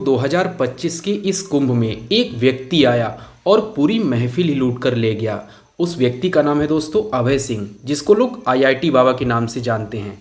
2025 के इस कुंभ में एक व्यक्ति आया और पूरी महफिल ही लूट कर ले गया। उस व्यक्ति का नाम है दोस्तों अभय सिंह, जिसको लोग आईआईटी बाबा के नाम से जानते हैं।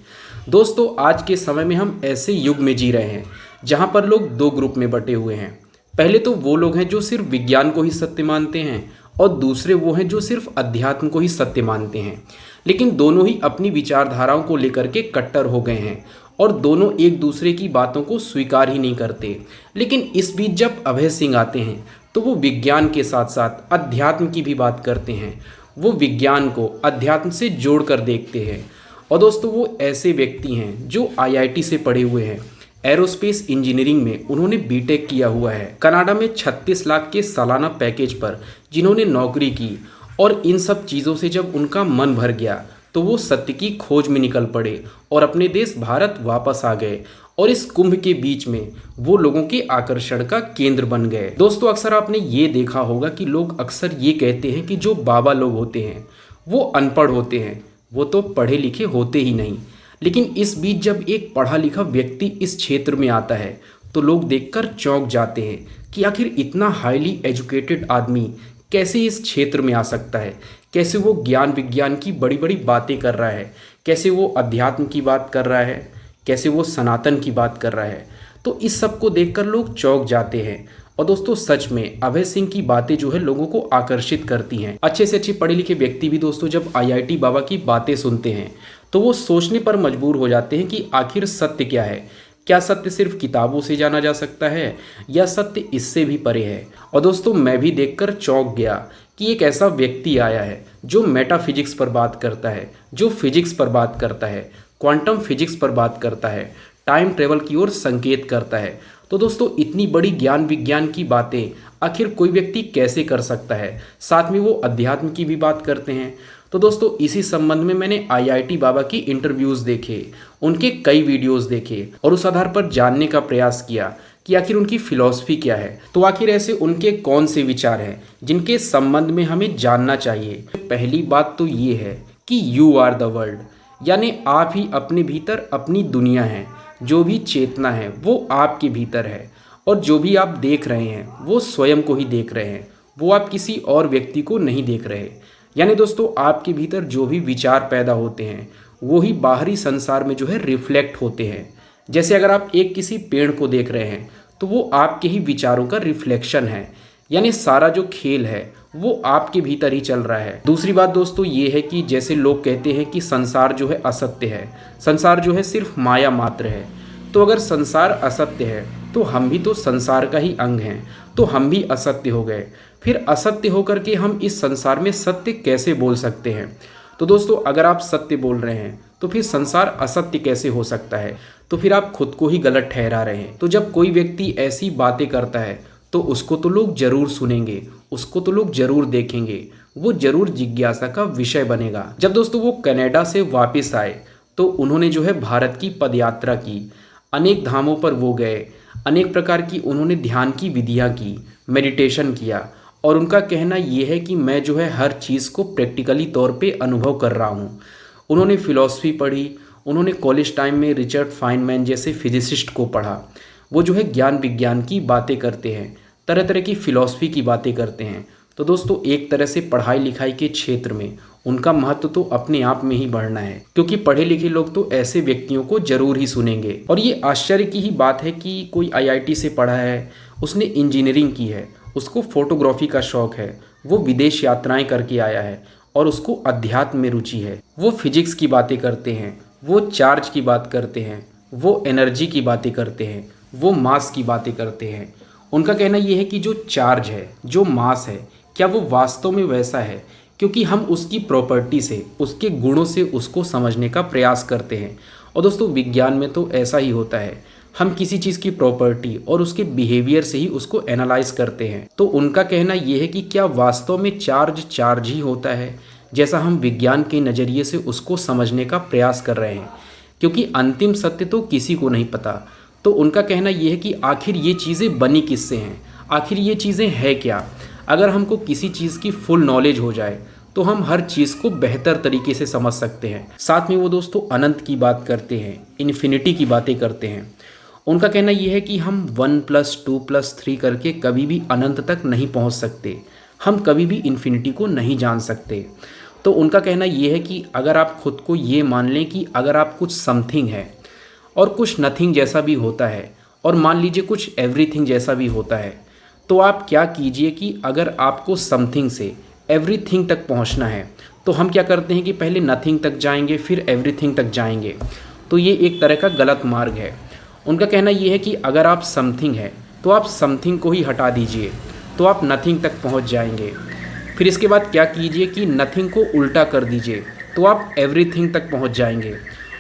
दोस्तों, आज के समय में हम ऐसे युग में जी रहे हैं जहां पर लोग दो ग्रुप में बटे हुए हैं। पहले तो वो लोग हैं जो सिर्फ विज्ञान को ही सत्य मानते हैं और दूसरे वो हैं जो सिर्फ अध्यात्म को ही सत्य मानते हैं। लेकिन दोनों ही अपनी विचारधाराओं को लेकर के कट्टर हो गए हैं और दोनों एक दूसरे की बातों को स्वीकार ही नहीं करते। लेकिन इस बीच जब अभय सिंह आते हैं तो वो विज्ञान के साथ साथ अध्यात्म की भी बात करते हैं। वो विज्ञान को अध्यात्म से जोड़ कर देखते हैं। और दोस्तों, वो ऐसे व्यक्ति हैं जो आईआईटी से पढ़े हुए हैं। एरोस्पेस इंजीनियरिंग में उन्होंने बीटेक किया हुआ है। कनाडा में 36 लाख के सालाना पैकेज पर जिन्होंने नौकरी की। और इन सब चीज़ों से जब उनका मन भर गया तो वो सत्य की खोज में निकल पड़े और अपने देश भारत वापस आ गए। और इस कुंभ के बीच में वो लोगों के आकर्षण का केंद्र बन गए। दोस्तों, अक्सर आपने ये देखा होगा कि लोग अक्सर ये कहते हैं कि जो बाबा लोग होते हैं वो अनपढ़ होते हैं, वो तो पढ़े लिखे होते ही नहीं। लेकिन इस बीच जब एक पढ़ा लिखा व्यक्ति इस क्षेत्र में आता है तो लोग देखकर चौंक जाते हैं कि आखिर इतना हाईली एजुकेटेड आदमी कैसे इस क्षेत्र में आ सकता है, कैसे वो ज्ञान विज्ञान की बड़ी बड़ी बातें कर रहा है, कैसे वो अध्यात्म की बात कर रहा है, कैसे वो सनातन की बात कर रहा है। तो इस सब को देखकर लोग चौंक जाते हैं। और दोस्तों, सच में अभय सिंह की बातें जो है लोगों को आकर्षित करती हैं। अच्छे से अच्छे पढ़े लिखे व्यक्ति भी दोस्तों जब आईआईटी बाबा की बातें सुनते हैं तो वो सोचने पर मजबूर हो जाते हैं कि आखिर सत्य क्या है। क्या सत्य सिर्फ किताबों से जाना जा सकता है या सत्य इससे भी परे है। और दोस्तों, मैं भी देखकर चौंक गया कि एक ऐसा व्यक्ति आया है जो मेटाफिजिक्स पर बात करता है, जो फिजिक्स पर बात करता है, क्वांटम फिजिक्स पर बात करता है, टाइम ट्रेवल की ओर संकेत करता है। तो दोस्तों, इतनी बड़ी ज्ञान विज्ञान की बातें आखिर कोई व्यक्ति कैसे कर सकता है। साथ में वो अध्यात्म की भी बात करते हैं। तो दोस्तों, इसी संबंध में मैंने आईआईटी बाबा की इंटरव्यूज़ देखे, उनके कई वीडियोस देखे और उस आधार पर जानने का प्रयास किया कि आखिर उनकी फिलॉसफी क्या है। तो आखिर ऐसे उनके कौन से विचार हैं जिनके संबंध में हमें जानना चाहिए। पहली बात तो ये है कि यू आर द वर्ल्ड, यानी आप ही अपने भीतर अपनी दुनिया है। जो भी चेतना है वो आपके भीतर है और जो भी आप देख रहे हैं वो स्वयं को ही देख रहे हैं, वो आप किसी और व्यक्ति को नहीं देख रहे। यानी दोस्तों, आपके भीतर जो भी विचार पैदा होते हैं वो ही बाहरी संसार में जो है रिफ्लेक्ट होते हैं। जैसे अगर आप एक किसी पेड़ को देख रहे हैं तो वो आपके ही विचारों का रिफ्लेक्शन है। यानी सारा जो खेल है वो आपके भीतर ही चल रहा है। दूसरी बात दोस्तों ये है कि जैसे लोग कहते हैं कि संसार जो है असत्य है, संसार जो है सिर्फ माया मात्र है। तो अगर संसार असत्य है तो हम भी तो संसार का ही अंग हैं, तो हम भी असत्य हो गए। फिर असत्य होकर के हम इस संसार में सत्य कैसे बोल सकते हैं। तो दोस्तों, अगर आप सत्य बोल रहे हैं तो फिर संसार असत्य कैसे हो सकता है। तो फिर आप खुद को ही गलत ठहरा रहे हैं। तो जब कोई व्यक्ति ऐसी बातें करता है तो उसको तो लोग जरूर सुनेंगे, उसको तो लोग जरूर देखेंगे, वो जरूर जिज्ञासा का विषय बनेगा। जब दोस्तों वो कनाडा से वापस आए तो उन्होंने जो है भारत की पदयात्रा की, अनेक धामों पर वो गए, अनेक प्रकार की उन्होंने ध्यान की विधियाँ की, मेडिटेशन किया। और उनका कहना ये है कि मैं जो है हर चीज़ को प्रैक्टिकली तौर पे अनुभव कर रहा हूँ। उन्होंने फ़िलॉसफी पढ़ी, उन्होंने कॉलेज टाइम में रिचर्ड फाइनमैन जैसे फिजिसिस्ट को पढ़ा। वो जो है ज्ञान विज्ञान की बातें करते हैं, तरह तरह की फ़िलॉसफी की बातें करते हैं। तो दोस्तों, एक तरह से पढ़ाई लिखाई के क्षेत्र में उनका महत्व तो अपने आप में ही बढ़ना है, क्योंकि पढ़े लिखे लोग तो ऐसे व्यक्तियों को जरूर ही सुनेंगे। और ये आश्चर्य की ही बात है कि कोई आईआईटी से पढ़ा है, उसने इंजीनियरिंग की है, उसको फोटोग्राफी का शौक़ है, वो विदेश यात्राएं करके आया है और उसको अध्यात्म में रुचि है। वो फिजिक्स की बातें करते हैं, वो चार्ज की बात करते हैं, वो एनर्जी की बातें करते हैं, वो मास की बातें करते हैं। उनका कहना यह है कि जो चार्ज है, जो मास है, क्या वो वास्तव में वैसा है, क्योंकि हम उसकी प्रॉपर्टी से, उसके गुणों से उसको समझने का प्रयास करते हैं। और दोस्तों, विज्ञान में तो ऐसा ही होता है, हम किसी चीज़ की प्रॉपर्टी और उसके बिहेवियर से ही उसको एनालाइज करते हैं। तो उनका कहना यह है कि क्या वास्तव में चार्ज चार्ज ही होता है, जैसा हम विज्ञान के नज़रिए से उसको समझने का प्रयास कर रहे हैं, क्योंकि अंतिम सत्य तो किसी को नहीं पता। तो उनका कहना यह है कि आखिर ये चीज़ें बनी किससे हैं, आखिर ये चीज़ें हैं क्या। अगर हमको किसी चीज़ की फुल नॉलेज हो जाए तो हम हर चीज़ को बेहतर तरीके से समझ सकते हैं। साथ में वो दोस्तों अनंत की बात करते हैं, इन्फिनिटी की बातें करते हैं। उनका कहना ये है कि हम 1+2+3 करके कभी भी अनंत तक नहीं पहुंच सकते, हम कभी भी इन्फिनिटी को नहीं जान सकते। तो उनका कहना ये है कि अगर आप खुद को ये मान लें कि अगर आप कुछ समथिंग है और कुछ नथिंग जैसा भी होता है, और मान लीजिए कुछ एवरीथिंग जैसा भी होता है, तो आप क्या कीजिए कि अगर आपको समथिंग से एवरीथिंग तक पहुंचना है तो हम क्या करते हैं कि पहले नथिंग तक जाएंगे फिर एवरीथिंग तक जाएंगे। तो ये एक तरह का गलत मार्ग है। उनका कहना ये है कि अगर आप समथिंग है तो आप समथिंग को ही हटा दीजिए तो आप नथिंग तक पहुंच जाएंगे। फिर इसके बाद क्या कीजिए कि नथिंग को उल्टा कर दीजिए तो आप एवरीथिंग तक पहुंच जाएंगे,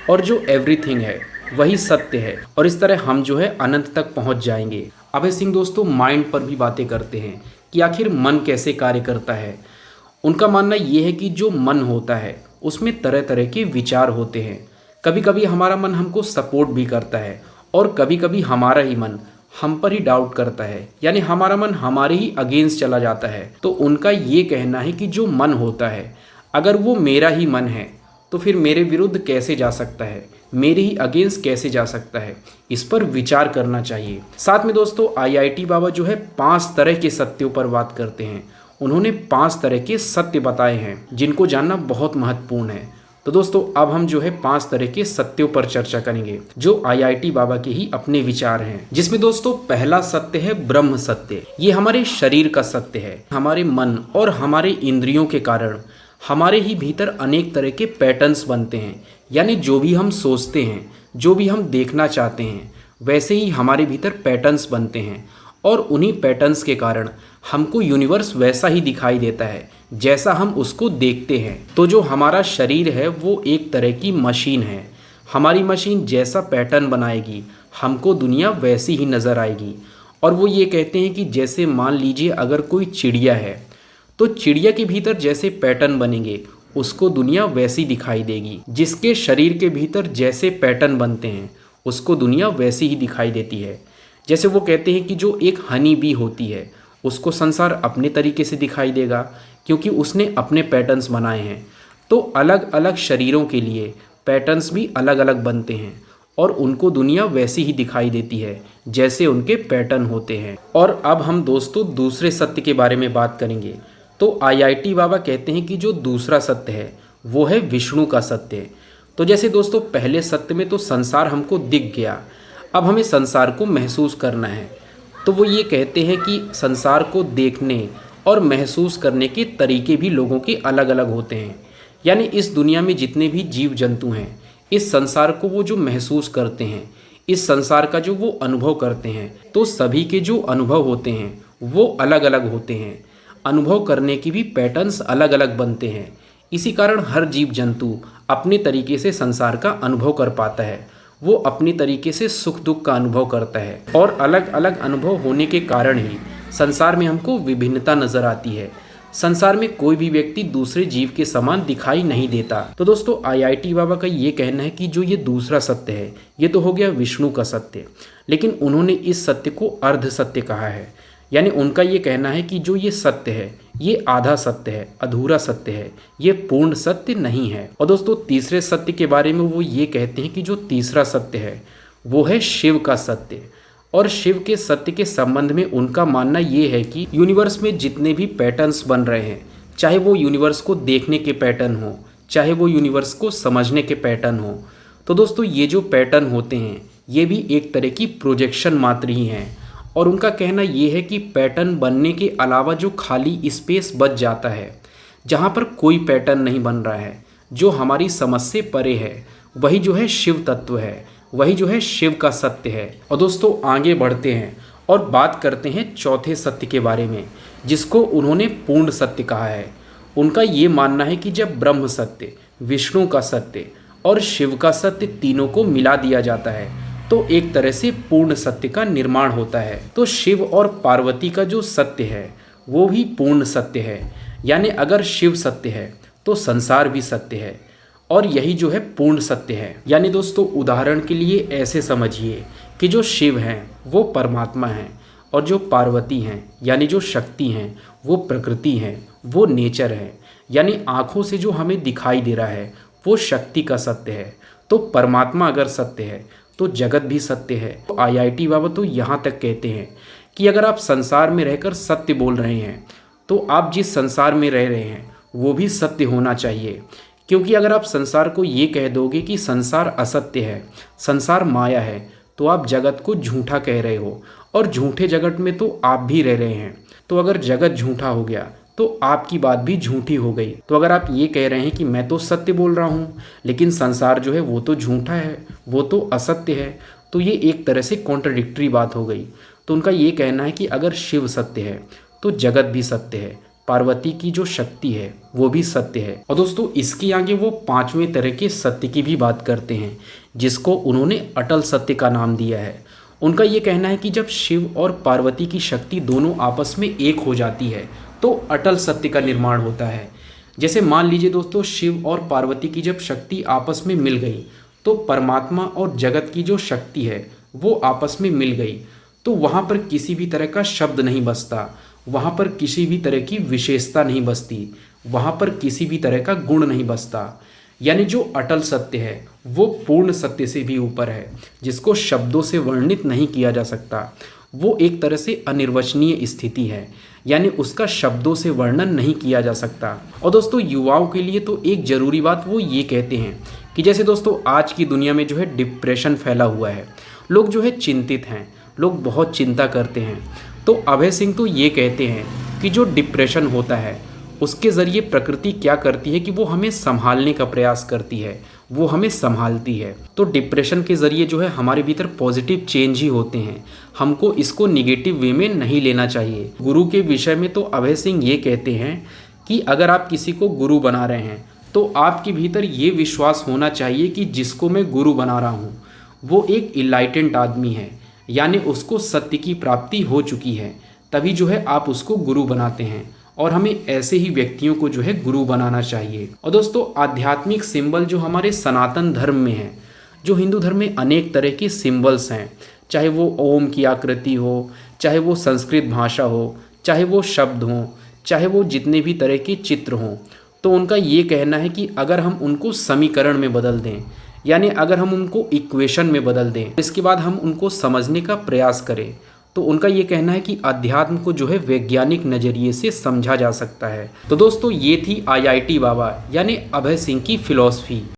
और जो एवरीथिंग है वही सत्य है, और इस तरह हम जो है अनंत तक पहुंच जाएंगे। अभय सिंह दोस्तों माइंड पर भी बातें करते हैं कि आखिर मन कैसे कार्य करता है। उनका मानना ये है कि जो मन होता है उसमें तरह तरह के विचार होते हैं। कभी कभी हमारा मन हमको सपोर्ट भी करता है और कभी कभी हमारा ही मन हम पर ही डाउट करता है, यानी हमारा मन हमारे ही अगेंस्ट चला जाता है। तो उनका ये कहना है कि जो मन होता है अगर वो मेरा ही मन है तो फिर मेरे विरुद्ध कैसे जा सकता है, मेरे ही अगेंस्ट कैसे जा सकता है, इस पर विचार करना चाहिए। साथ में दोस्तों आईआईटी बाबा जो है 5 तरह के सत्यों पर बात करते हैं। उन्होंने 5 तरह के सत्य बताए हैं जिनको जानना बहुत महत्वपूर्ण है। तो दोस्तों अब हम जो है 5 तरह के सत्यों पर चर्चा करेंगे जो आईआईटी बाबा के ही अपने विचार हैं, जिसमें दोस्तों पहला सत्य है ब्रह्म सत्य। ये हमारे शरीर का सत्य है। हमारे मन और हमारे इंद्रियों के कारण हमारे ही भीतर अनेक तरह के पैटर्न्स बनते हैं, यानी जो भी हम सोचते हैं, जो भी हम देखना चाहते हैं, वैसे ही हमारे भीतर पैटर्न्स बनते हैं, और उन्हीं पैटर्न्स के कारण हमको यूनिवर्स वैसा ही दिखाई देता है जैसा हम उसको देखते हैं। तो जो हमारा शरीर है वो एक तरह की मशीन है। हमारी मशीन जैसा पैटर्न बनाएगी हमको दुनिया वैसी ही नज़र आएगी। और वो ये कहते हैं कि जैसे मान लीजिए अगर कोई चिड़िया है तो चिड़िया के भीतर जैसे पैटर्न बनेंगे उसको दुनिया वैसी दिखाई देगी। जिसके शरीर के भीतर जैसे पैटर्न बनते हैं उसको दुनिया वैसी ही दिखाई देती है। जैसे वो कहते हैं कि जो एक हनी बी होती है उसको संसार अपने तरीके से दिखाई देगा क्योंकि उसने अपने पैटर्न्स बनाए हैं। तो अलग अलग शरीरों के लिए पैटर्न्स भी अलग अलग बनते हैं और उनको दुनिया वैसी ही दिखाई देती है जैसे उनके पैटर्न होते हैं। और अब हम दोस्तों दूसरे सत्य के बारे में बात करेंगे। तो आईआईटी बाबा कहते हैं कि जो दूसरा सत्य है वो है विष्णु का सत्य। तो जैसे दोस्तों पहले सत्य में तो संसार हमको दिख गया, अब हमें संसार को महसूस करना है। तो वो ये कहते हैं कि संसार को देखने और महसूस करने के तरीके भी लोगों के अलग अलग होते हैं। यानी इस दुनिया में जितने भी जीव जंतु हैं इस संसार को वो जो महसूस करते हैं, इस संसार का जो वो अनुभव करते हैं, तो सभी के जो अनुभव होते हैं वो अलग अलग होते हैं। अनुभव करने की भी पैटर्न्स अलग अलग बनते हैं। इसी कारण हर जीव जंतु अपने तरीके से संसार का अनुभव कर पाता है। वो अपनी तरीके से सुख दुख का अनुभव करता है, और अलग अलग अनुभव होने के कारण ही संसार में हमको विभिन्नता नजर आती है। संसार में कोई भी व्यक्ति दूसरे जीव के समान दिखाई नहीं देता। तो दोस्तों आईआईटी बाबा का ये कहना है कि जो ये दूसरा सत्य है ये तो हो गया विष्णु का सत्य, लेकिन उन्होंने इस सत्य को अर्ध सत्य कहा है। यानी उनका ये कहना है कि जो ये सत्य है ये आधा सत्य है, अधूरा सत्य है, ये पूर्ण सत्य नहीं है। और दोस्तों तीसरे सत्य के बारे में वो ये कहते हैं कि जो तीसरा सत्य है वो है शिव का सत्य। और शिव के सत्य के संबंध में उनका मानना ये है कि यूनिवर्स में जितने भी पैटर्न्स बन रहे हैं, चाहे वो यूनिवर्स को देखने के पैटर्न हो, चाहे वो यूनिवर्स को समझने के पैटर्न हो, तो दोस्तों ये जो पैटर्न होते हैं ये भी एक तरह की प्रोजेक्शन मात्र ही हैं। और उनका कहना ये है कि पैटर्न बनने के अलावा जो खाली स्पेस बच जाता है जहाँ पर कोई पैटर्न नहीं बन रहा है, जो हमारी समझ से परे है, वही जो है शिव तत्व है, वही जो है शिव का सत्य है। और दोस्तों आगे बढ़ते हैं और बात करते हैं चौथे सत्य के बारे में, जिसको उन्होंने पूर्ण सत्य कहा है। उनका ये मानना है कि जब ब्रह्म सत्य, विष्णु का सत्य और शिव का सत्य तीनों को मिला दिया जाता है तो एक तरह से पूर्ण सत्य का निर्माण होता है। तो शिव और पार्वती का जो सत्य है वो भी पूर्ण सत्य है। यानी अगर शिव सत्य है तो संसार भी सत्य है, और यही जो है पूर्ण सत्य है। यानी दोस्तों उदाहरण के लिए ऐसे समझिए कि जो शिव हैं वो परमात्मा हैं, और जो पार्वती हैं यानी जो शक्ति हैं वो प्रकृति हैं, वो नेचर है। यानी आँखों से जो हमें दिखाई दे रहा है वो शक्ति का सत्य है। तो परमात्मा अगर सत्य है तो जगत भी सत्य है। तो आईआईटी बाबा तो यहाँ तक कहते हैं कि अगर आप संसार में रहकर सत्य बोल रहे हैं तो आप जिस संसार में रह रहे हैं वो भी सत्य होना चाहिए। क्योंकि अगर आप संसार को ये कह दोगे कि संसार असत्य है, संसार माया है, तो आप जगत को झूठा कह रहे हो और झूठे जगत में तो आप भी रह रहे हैं। तो अगर जगत झूठा हो गया तो आपकी बात भी झूठी हो गई। तो अगर आप ये कह रहे हैं कि मैं तो सत्य बोल रहा हूँ लेकिन संसार जो है वो तो झूठा है, वो तो असत्य है, तो ये एक तरह से कॉन्ट्रडिक्टरी बात हो गई। तो उनका ये कहना है कि अगर शिव सत्य है तो जगत भी सत्य है, पार्वती की जो शक्ति है वो भी सत्य है। और दोस्तों इसके आगे वो पांचवें तरह के सत्य की भी बात करते हैं जिसको उन्होंने अटल सत्य का नाम दिया है। उनका ये कहना है कि जब शिव और पार्वती की शक्ति दोनों आपस में एक हो जाती है तो अटल सत्य का निर्माण होता है। जैसे मान लीजिए दोस्तों, शिव और पार्वती की जब शक्ति आपस में मिल गई तो परमात्मा और जगत की जो शक्ति है वो आपस में मिल गई, तो वहाँ पर किसी भी तरह का शब्द नहीं बसता, वहाँ पर किसी भी तरह की विशेषता नहीं बसती, वहाँ पर किसी भी तरह का गुण नहीं बसता। यानी जो अटल सत्य है वो पूर्ण सत्य से भी ऊपर है, जिसको शब्दों से वर्णित नहीं किया जा सकता। वो एक तरह से अनिर्वचनीय स्थिति है, यानी उसका शब्दों से वर्णन नहीं किया जा सकता। और दोस्तों युवाओं के लिए तो एक ज़रूरी बात वो ये कहते हैं कि जैसे दोस्तों आज की दुनिया में जो है डिप्रेशन फैला हुआ है, लोग जो है चिंतित हैं, लोग बहुत चिंता करते हैं। तो अभय सिंह तो ये कहते हैं कि जो डिप्रेशन होता है उसके ज़रिए प्रकृति क्या करती है कि वो हमें संभालने का प्रयास करती है, वो हमें संभालती है। तो डिप्रेशन के ज़रिए जो है हमारे भीतर पॉजिटिव चेंज ही होते हैं, हमको इसको निगेटिव वे में नहीं लेना चाहिए। गुरु के विषय में तो अभय सिंह ये कहते हैं कि अगर आप किसी को गुरु बना रहे हैं तो आपके भीतर ये विश्वास होना चाहिए कि जिसको मैं गुरु बना रहा हूँ वो एक इनलाइटेंड आदमी है, यानी उसको सत्य की प्राप्ति हो चुकी है, तभी जो है आप उसको गुरु बनाते हैं। और हमें ऐसे ही व्यक्तियों को जो है गुरु बनाना चाहिए। और दोस्तों आध्यात्मिक सिंबल जो हमारे सनातन धर्म में है, जो हिंदू धर्म में अनेक तरह के सिंबल्स हैं, चाहे वो ओम की आकृति हो, चाहे वो संस्कृत भाषा हो, चाहे वो शब्द हों, चाहे वो जितने भी तरह के चित्र हों, तो उनका ये कहना है कि अगर हम उनको समीकरण में बदल दें, यानी अगर हम उनको इक्वेशन में बदल दें, इसके बाद हम उनको समझने का प्रयास करें, तो उनका ये कहना है कि अध्यात्म को जो है वैज्ञानिक नज़रिए से समझा जा सकता है। तो दोस्तों ये थी आईआईटी बाबा यानी अभय सिंह की फिलॉसफी।